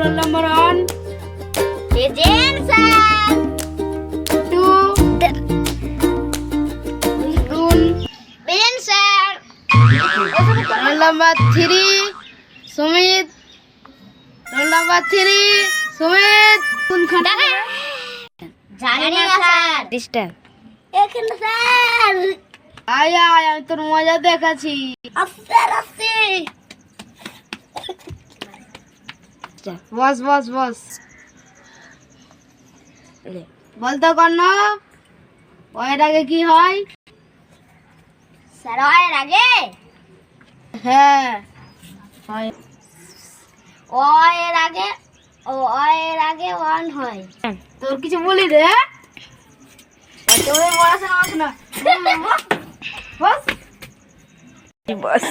roll number 1. Present, sir. 2. Present, sir. Roll number 3. Sumit. Roll number 3. Sumit. কোনখানে? জানি না, sir. Distance. এখানে, sir. আয় আয়, আমি তোর মজা দেখাচ্ছি। আসছে। বস বস বস। বলতো কর্ণ, ওর আগে কি হয়? স্যার এর আগে হ্যাঁ হয়। ও এর আগে ওয়ান হয়। তোর কিছু বলি রে? তোর পড়াশোনা আছে না? বস বস।